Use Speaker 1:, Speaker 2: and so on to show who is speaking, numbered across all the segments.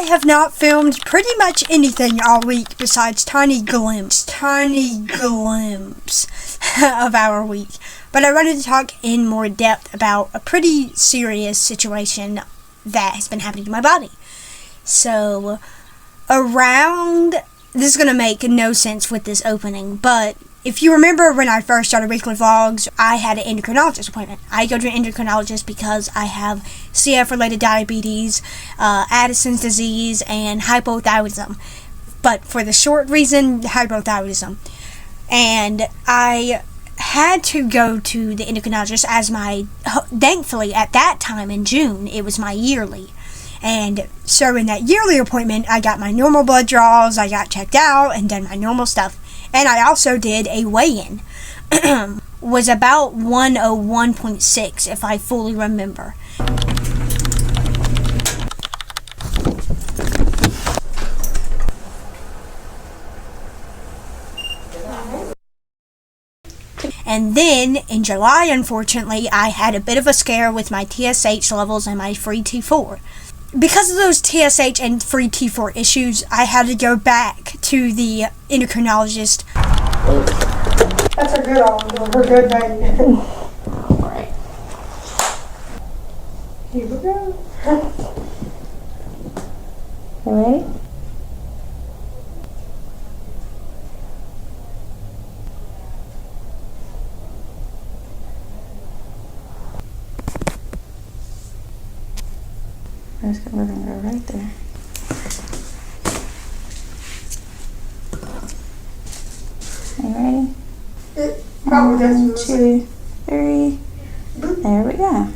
Speaker 1: have not filmed pretty much anything all week besides tiny glimpse of our week. But I wanted to talk in more depth about a pretty serious situation that has been happening to my body. So, this is going to make no sense with this opening, but if you remember when I first started weekly vlogs, I had an endocrinologist appointment. I go to an endocrinologist because I have CF-related diabetes, Addison's disease, and hypothyroidism. But for the short reason, hypothyroidism. And I had to go to the endocrinologist as thankfully at that time in June, it was my yearly. And so in that yearly appointment, I got my normal blood draws, I got checked out and done my normal stuff. And I also did a weigh-in. Was about 101.6 if I fully remember. And then, in July, unfortunately, I had a bit of a scare with my TSH levels and my free T4. Because of those TSH and free T4 issues, I had to go back to the endocrinologist.
Speaker 2: That's a good one. We're good, baby.
Speaker 3: Alright.
Speaker 2: Here we go.
Speaker 3: You ready? We're gonna go right there. Are you ready? One, 2, 3. There we go.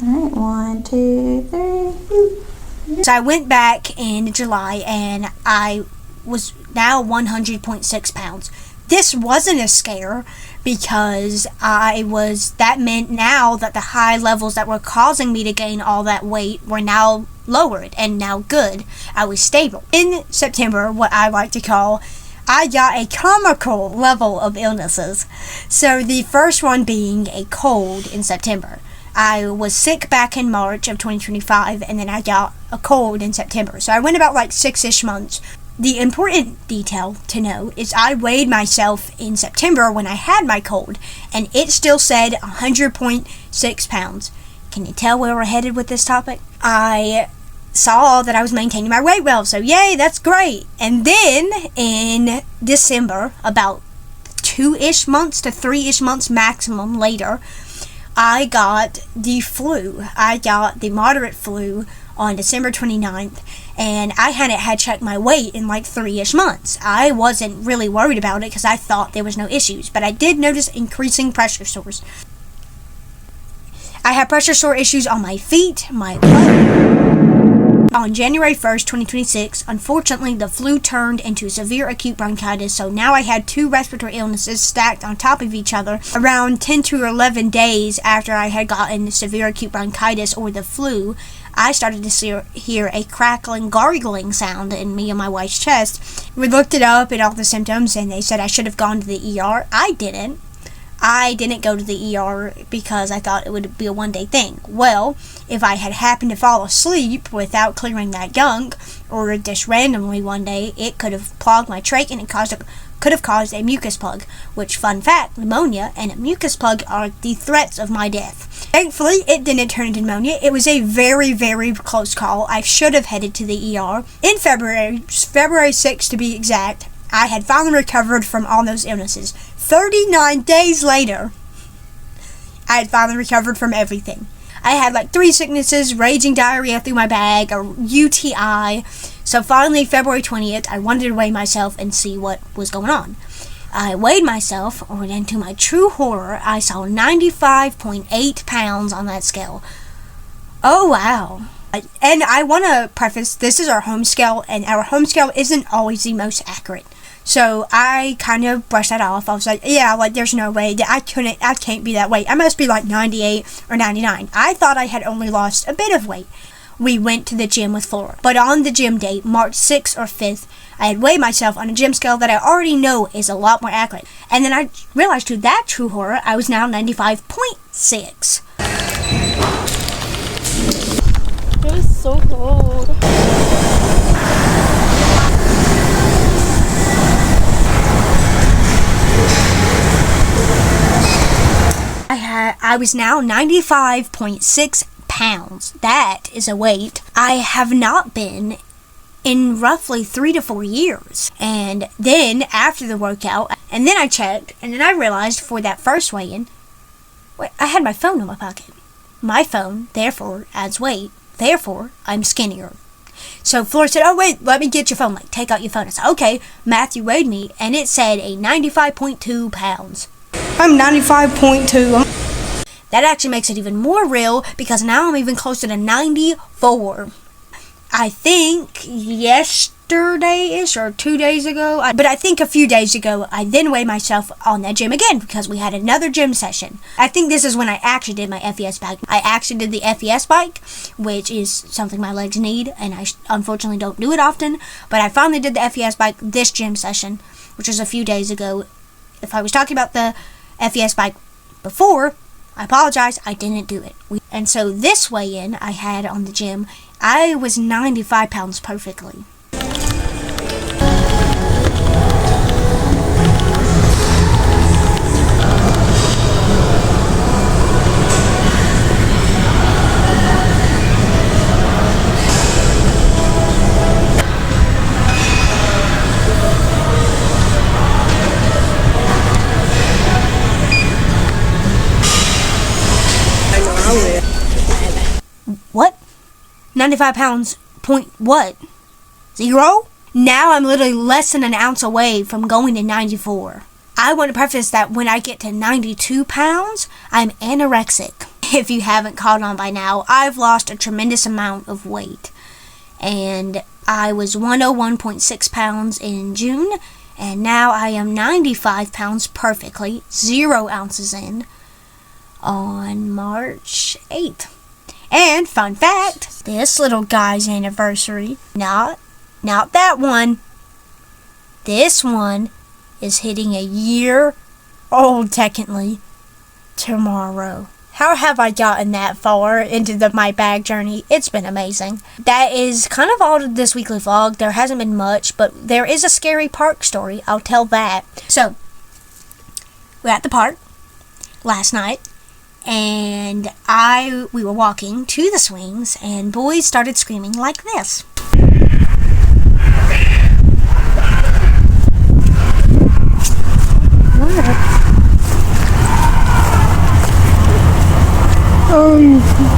Speaker 3: Alright, 1, 2, 3.
Speaker 1: So I went back in July and I was now 100.6 pounds. This wasn't a scare because that meant now that the high levels that were causing me to gain all that weight were now lowered and now good. I was stable. In September, what I like to call, I got a comical level of illnesses. So the first one being a cold in September. I was sick back in March of 2025 and then I got a cold in September. So I went about like 6-ish months. The important detail to know is I weighed myself in September when I had my cold, and it still said 100.6 pounds. Can you tell where we're headed with this topic? I saw that I was maintaining my weight well, so yay, that's great. And then in December, about 2-ish months to 3-ish months maximum later, I got the flu. I got the moderate flu on December 29th, and I hadn't had checked my weight in like 3-ish months. I wasn't really worried about it because I thought there was no issues, but I did notice increasing pressure sores. I had pressure sore issues on my feet, my butt. On January 1st, 2026, unfortunately, the flu turned into severe acute bronchitis, so now I had 2 respiratory illnesses stacked on top of each other around 10 to 11 days after I had gotten severe acute bronchitis or the flu. I started to hear a crackling, gargling sound in me and my wife's chest. We looked it up and all the symptoms, and they said I should have gone to the ER. I didn't. I didn't go to the ER because I thought it would be a one-day thing. Well, if I had happened to fall asleep without clearing that gunk, or just randomly one day, it could have clogged my trach and it could have caused a mucus plug, which, fun fact, pneumonia and a mucus plug are the threats of my death. Thankfully, it didn't turn into pneumonia. It was a very, very close call. I should have headed to the ER. In February 6th to be exact, I had finally recovered from all those illnesses. 39 days later, I had finally recovered from everything. I had like 3 sicknesses, raging diarrhea through my bag, a UTI. So finally, February 20th, I wanted to weigh myself and see what was going on. I weighed myself, and to my true horror, I saw 95.8 pounds on that scale. Oh, wow. And I want to preface, this is our home scale, and our home scale isn't always the most accurate. So I kind of brushed that off. I was like, yeah, like there's no way that I can't be that weight. I must be like 98 or 99. I thought I had only lost a bit of weight. we went to the gym with Flora. But on the gym date, March 6th or 5th, I had weighed myself on a gym scale that I already know is a lot more accurate. And then I realized, to that true horror, I was now 95.6.
Speaker 4: It was so cold.
Speaker 1: I was now 95.6 pounds. That is a weight I have not been in roughly 3 to 4 years. And then after the workout, and then I checked, and then I realized for that first weigh-in, I had my phone in my pocket. My phone, therefore, adds weight. Therefore, I'm skinnier. So Flora said, oh wait, let me get your phone. Like, take out your phone. I said, okay. Matthew weighed me, and it said a 95.2 pounds.
Speaker 2: I'm 95.2.
Speaker 1: That actually makes it even more real, because now I'm even closer to 94. I think yesterday-ish or 2 days ago, but I think a few days ago, I then weighed myself on that gym again because we had another gym session. I think this is when I actually did my FES bike. I actually did the FES bike, which is something my legs need, and I unfortunately don't do it often, but I finally did the FES bike this gym session, which was a few days ago. If I was talking about the FES bike before, I apologize, I didn't do it. And so this weigh-in I had on the gym, I was 95 pounds perfectly. What? 95 pounds, point what? 0? Now I'm literally less than an ounce away from going to 94. I want to preface that when I get to 92 pounds, I'm anorexic. If you haven't caught on by now, I've lost a tremendous amount of weight. And I was 101.6 pounds in June, and now I am 95 pounds perfectly, 0 ounces in, on March 8th. And fun fact, this little guy's anniversary, not that one, this one is hitting a year old technically tomorrow. How have I gotten that far into my bag journey? It's been amazing. That is kind of all of this weekly vlog. There hasn't been much, but there is a scary park story. I'll tell that. So, we're at the park last night. And we were walking to the swings, and boys started screaming like this.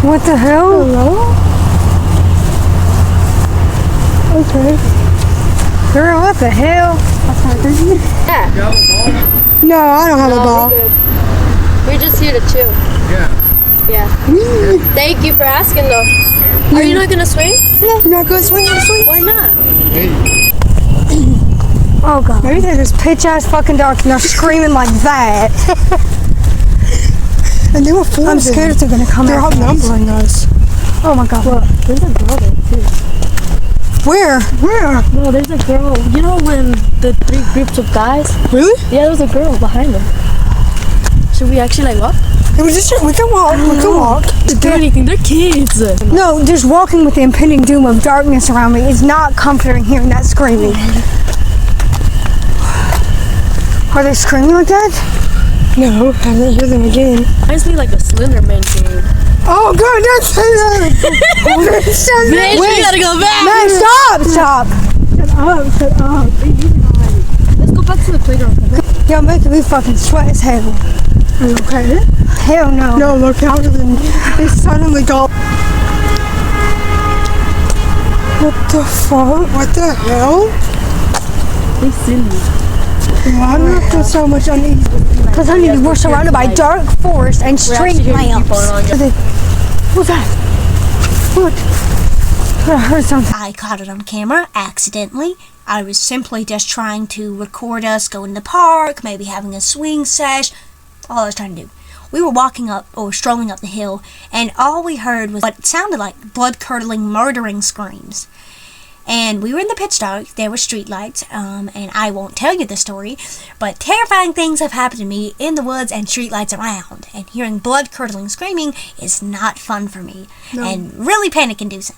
Speaker 2: What the hell? Hello? Okay. Girl, what the hell?
Speaker 4: Yeah.
Speaker 2: No, I don't have a ball.
Speaker 4: We're just here to chill. Yeah. Thank you for asking though. Are you not gonna swing?
Speaker 2: No, you're not gonna swing on the swing?
Speaker 4: Why not?
Speaker 2: Oh god. Maybe they're just pitch ass fucking dark and they're screaming like that. And they were four. I'm scared if they're gonna come out. They're outnumbering us. Oh my god.
Speaker 4: Well, there's a girl there too.
Speaker 2: Where?
Speaker 4: No, there's a girl. You know when the 3 groups of guys?
Speaker 2: Really?
Speaker 4: Yeah, there was a girl behind them. Should we actually walk?
Speaker 2: We can walk. We can walk.
Speaker 4: Do anything. They're kids.
Speaker 2: No, just walking with the impending doom of darkness around me is not comforting hearing that screaming. Are they screaming like that? No, I didn't hear them again.
Speaker 4: I just need like a Slender Man dude.
Speaker 2: Oh god, don't say that!
Speaker 4: Bitch, we gotta go back!
Speaker 2: Man, stop! Shut up.
Speaker 4: Let's go back to the playground.
Speaker 2: You're making me fucking sweat as hell. Are you okay? Hell no. No, look out, it's suddenly gone. What the fuck? What the hell?
Speaker 4: They silly.
Speaker 2: Why do I feel so much unease? Because honey, we're surrounded by dark forest and street lamps. What's that? What? I heard something.
Speaker 1: I caught it on camera accidentally. I was simply just trying to record us going to the park, maybe having a swing sesh. All I was trying to do. We were walking up, or strolling up the hill, and all we heard was what sounded like blood-curdling, murdering screams. And we were in the pitch dark, there were streetlights, and I won't tell you the story, but terrifying things have happened to me in the woods and streetlights around, and hearing blood-curdling screaming is not fun for me, and really panic-inducing.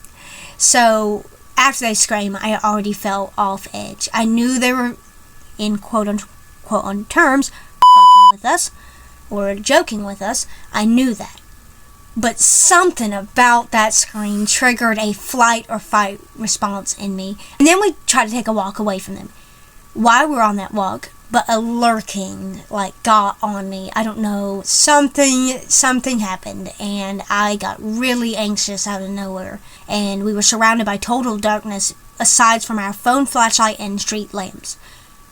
Speaker 1: So, after they screamed, I already felt off edge. I knew they were, in quote-unquote terms, fucking with us, or joking with us. I knew that. But something about that scream triggered a flight or fight response in me. And then we tried to take a walk away from them. While we were on that walk, but a lurking, got on me. I don't know. Something happened. And I got really anxious out of nowhere. And we were surrounded by total darkness, aside from our phone flashlight and street lamps.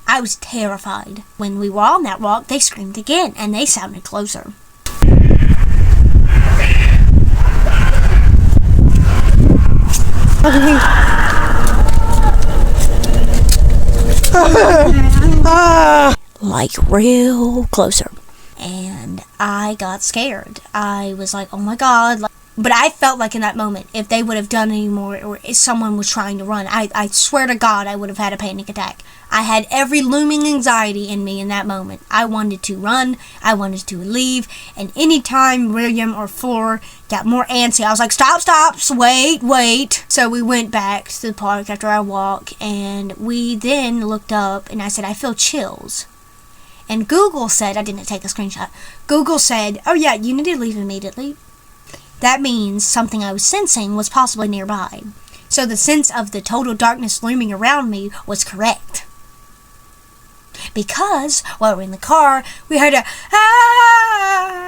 Speaker 1: I was terrified. When we were on that walk, they screamed again, and they sounded closer. Real closer. And I got scared. I was like, oh my god. But I felt like in that moment, if they would have done any more, or if someone was trying to run, I swear to God, I would have had a panic attack. I had every looming anxiety in me in that moment. I wanted to run, I wanted to leave, and anytime William or Fleur got more antsy, I was like, stop, wait. So we went back to the park after our walk, and we then looked up, and I said, I feel chills. And Google said, I didn't take a screenshot, Google said, oh yeah, you need to leave immediately. That means something I was sensing was possibly nearby. So the sense of the total darkness looming around me was correct. Because, while we were in the car, we heard a ah!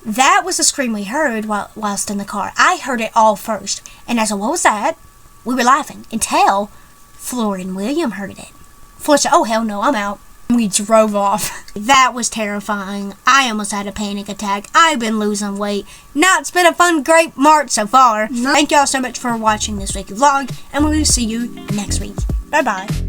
Speaker 1: That was the scream we heard whilst in the car. I heard it all first. And I said, what was that? We were laughing until Fleur and William heard it. Fleur said, oh hell no, I'm out. We drove off. That was terrifying. I almost had a panic attack. I've been losing weight. It's been a fun, great March so far. Thank y'all so much for watching this week's vlog, and we'll see you next week. Bye-bye.